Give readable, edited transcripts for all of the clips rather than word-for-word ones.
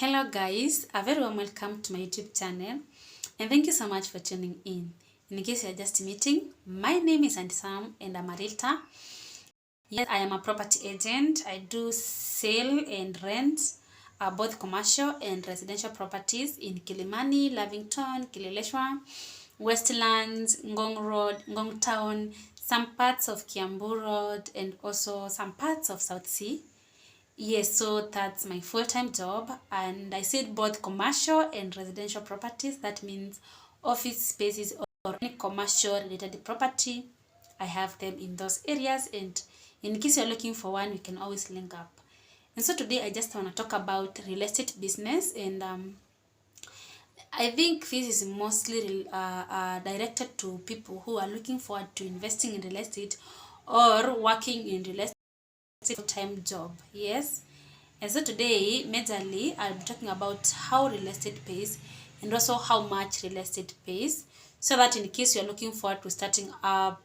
Hello guys, a very warm welcome to my YouTube channel and thank you so much for tuning in. In case you are just meeting, my name is Auntie Sam and I'm a realtor. Yes, I am a property agent. I do sale and rent both commercial and residential properties in Kilimani, Lavington, Kileleshwa, Westlands, Ngong Road, Ngong Town, some parts of Kiambu Road and also some parts of South Sea. Yes, so that's my full-time job, and I said both commercial and residential properties. That means office spaces or any commercial related property. I have them in those areas, and in case you're looking for one, you can always link up. And so today I just want to talk about real estate business, and I think this is mostly directed to people who are looking forward to investing in real estate or working in real estate full-time job. Yes. And so today, majorly, I'll be talking about how real estate pays and also how much real estate pays, so that in case you're looking forward to starting up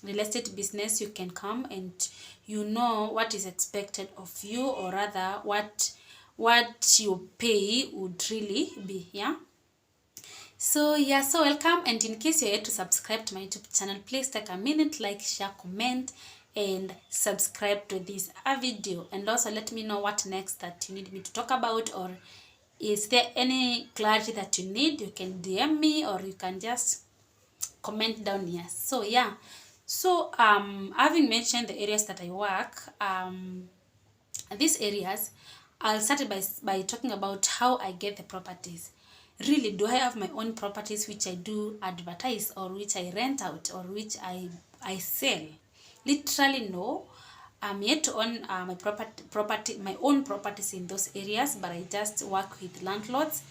real estate business, you can come and you know what is expected of you, or rather what you pay would really be. So welcome, and in case you're yet to subscribe to my YouTube channel, please take a minute, like, share, comment and subscribe to this video, and also let me know what next that you need me to talk about, or is there any clarity that you need. You can DM me or you can just comment down here. So having mentioned the areas that I work, these areas, I'll start by talking about how I get the properties. Really, do I have my own properties which I do advertise, or which I rent out, or which I sell? Literally no. I'm yet to own my own properties in those areas, but I just work with landlords.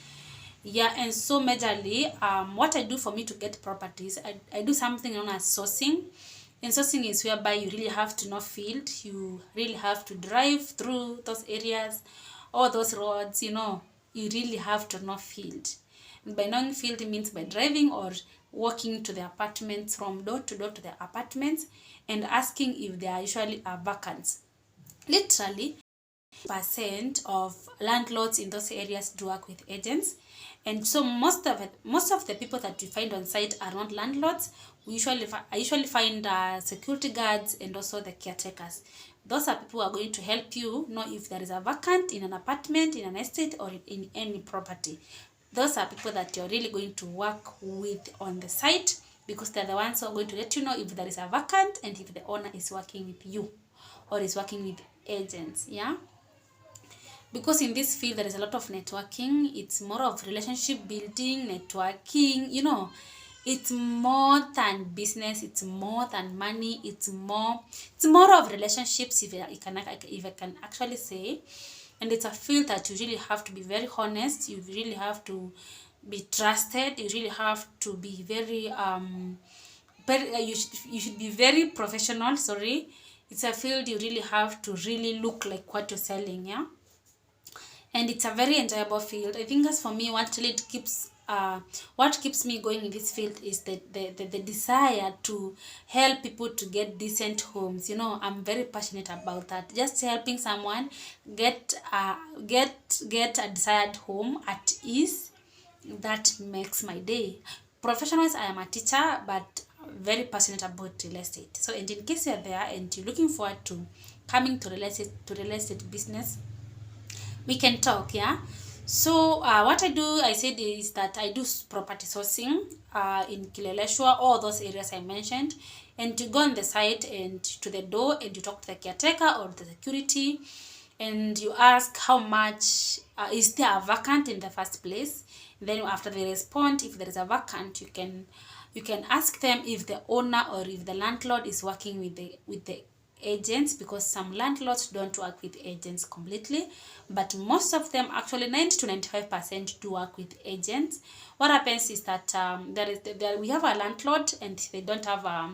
And so majorly, what I do for me to get properties, I do something known as sourcing. And sourcing is whereby you really have to know field. You really have to drive through those areas or those roads. You really have to know field. And by knowing field, it means by driving or walking to the apartments, from door to door to the apartments, and asking if they are usually vacant. Literally, percent of landlords in those areas do work with agents, and so most of the people that you find on site are not landlords. I usually find security guards and also the caretakers. Those are people who are going to help you know if there is a vacant in an apartment, in an estate, or in any property. Those are people that you're really going to work with on the site, because they're the ones who are going to let you know if there is a vacant and if the owner is working with you or is working with agents. Because in this field there is a lot of networking. It's more of relationship building, networking. It's more than business. It's more than money. It's more of relationships, if I can actually say. And it's a field that you really have to be very honest. You really have to be trusted. You really have to be very you should be very professional. It's a field you really have to really look like what you're selling. And it's a very enjoyable field. I think, as for me, what keeps me going in this field is the desire to help people to get decent homes. I'm very passionate about that. Just helping someone get a desired home at ease, that makes my day. Professionals, I am a teacher, but very passionate about real estate. So, and in case you're there and you're looking forward to coming to real estate business, we can talk. So what I do, I said, is that I do property sourcing in Kileleshwa, all those areas I mentioned, and to go on the site and to the door, and you talk to the caretaker or the security, and you ask how much is there a vacant in the first place. Then after they respond, if there is a vacant, you can ask them if the owner or if the landlord is working with the agents, because some landlords don't work with agents completely, but most of them, actually 90 to 95%, do work with agents. What happens is that we have a landlord and they don't have a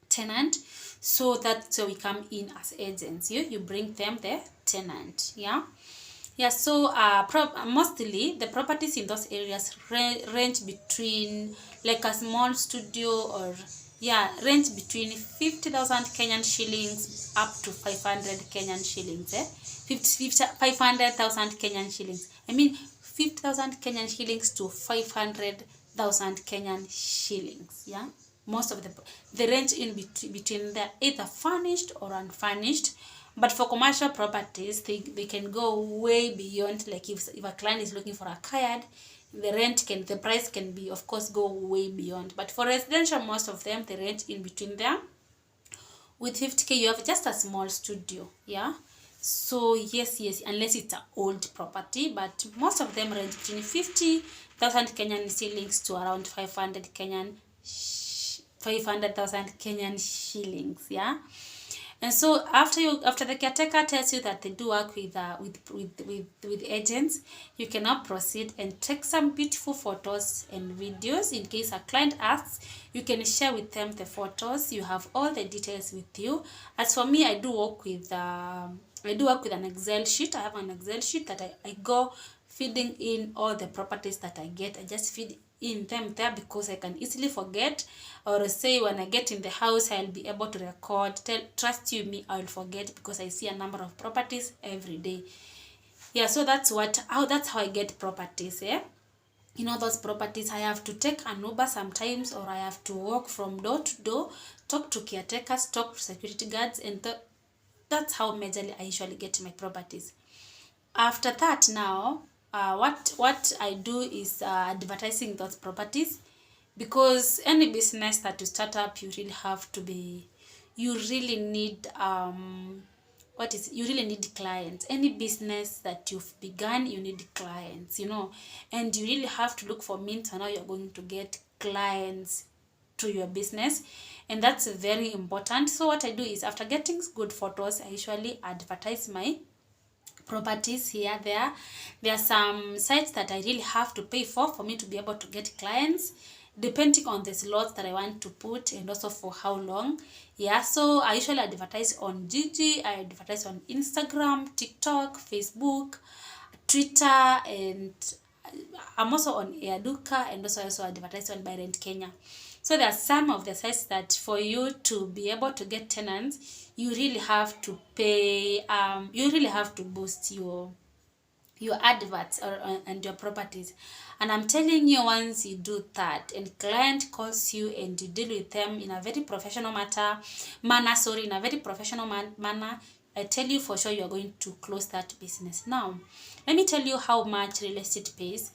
tenant, so we come in as agents. You bring them the tenant. So mostly the properties in those areas range between like a small studio or range between 50,000 Kenyan shillings up to 500 Kenyan shillings. 500,000 Kenyan shillings. I mean 50,000 Kenyan shillings to 500,000 Kenyan shillings. Yeah, most of the range in between they're either furnished or unfurnished. But for commercial properties, they can go way beyond. Like if a client is looking for a kayak, the price can be, of course, go way beyond. But for residential, most of them they range in between there. With 50k you have just a small studio. Yeah, so yes, unless it's an old property, but most of them range between 50,000 Kenyan shillings to around 500,000 Kenyan shillings. Yeah. And so after the caretaker tells you that they do work with agents, you can now proceed and take some beautiful photos and videos. In case a client asks, you can share with them the photos. You have all the details with you. As for me, I do work with an Excel sheet. I have an Excel sheet that I go feeding in all the properties that I get. I just feed in them there because I can easily forget, or say when I get in the house I'll be able to record. Trust you me, I'll forget because I see a number of properties every day. Yeah, so that's how I get properties. Those properties I have to take an Uber sometimes, or I have to walk from door to door, talk to caretakers, talk to security guards, and that's how majorly I usually get my properties. After that, now what I do is advertising those properties, because any business that you start up, you really need clients. Any business that you've begun, you need clients, and you really have to look for means on how you're going to get clients to your business, and that's very important. So what I do is, after getting good photos, I usually advertise my properties here. There are some sites that I really have to pay for me to be able to get clients, depending on the slots that I want to put and also for how long. So I usually advertise on Gigi, I advertise on Instagram, TikTok, Facebook, Twitter, and I'm also on Airduka, and also advertise on Buy Rent Kenya. So there are some of the sites that for you to be able to get tenants, you really have to pay. You really have to boost your adverts and your properties. And I'm telling you, once you do that and client calls you and you deal with them in a very professional manner, I tell you for sure you're going to close that business. Now, let me tell you how much real estate pays.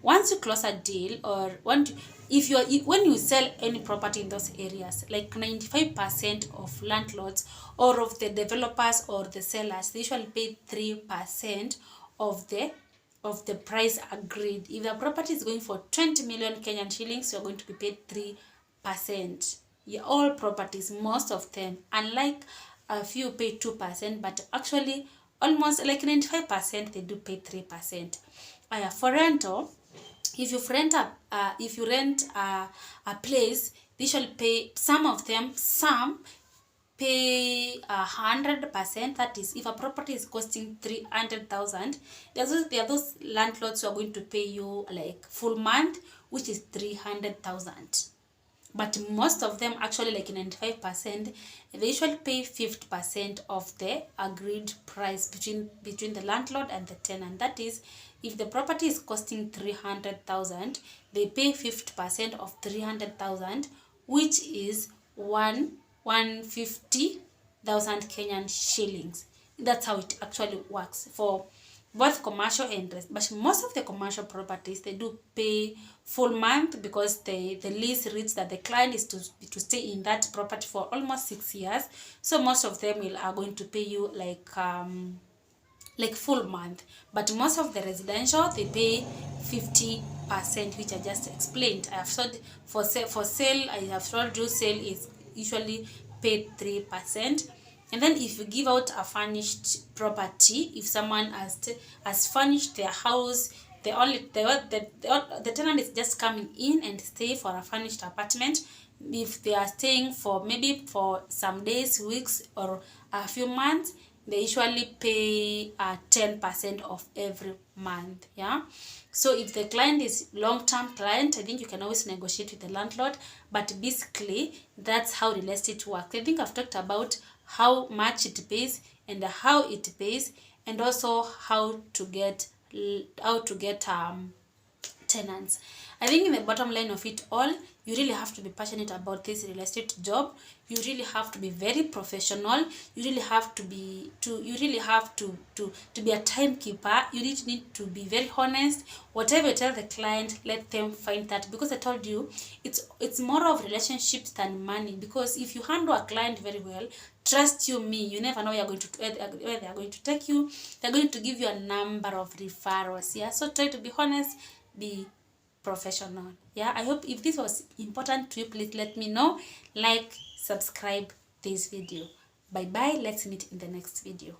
Once you close a deal, or when you sell any property in those areas, like 95% of landlords or of the developers or the sellers, they usually pay 3% of the price agreed. If the property is going for 20 million Kenyan shillings, you're going to be paid 3%. All properties, most of them, unlike a few pay 2%, but actually almost like 95% they do pay 3%. For rental, if you rent a place, they shall pay. Some pay 100%. That is, if a property is costing 300,000, there are those landlords who are going to pay you like full month, which is 300,000. But most of them, actually like 95%, they usually pay 50% of the agreed price between the landlord and the tenant. That is, if the property is costing 300,000, they pay 50% of 300,000, which is 150,000 Kenyan shillings. That's how it actually works for both commercial and rest. But most of the commercial properties, they do pay full month, because the lease reads that the client is to stay in that property for almost 6 years. So most of them are going to pay you like full month. But most of the residential, they pay 50%, which I just explained. I have sold for sale. I have told you sale is usually paid 3%. And then if you give out a furnished property, if someone has furnished their house, the tenant is just coming in and stay for a furnished apartment. If they are staying for maybe for some days, weeks, or a few months, they usually pay 10% of every month. Yeah, so if the client is long-term client, I think you can always negotiate with the landlord, but basically that's how real estate works. I think I've talked about how much it pays and how it pays, and also how to get tenants. I think in the bottom line of it all, you really have to be passionate about this real estate job. You really have to be very professional. You really have to be to be a timekeeper. You need to be very honest. Whatever you tell the client, let them find that, because I told you it's more of relationships than money. Because if you handle a client very well, trust you me, you never know where they are going to take you. They're going to give you a number of referrals. Yeah, so try to be honest, be professional. Yeah, I hope if this was important to you, please let me know. Like, subscribe this video. Bye bye, let's meet in the next video.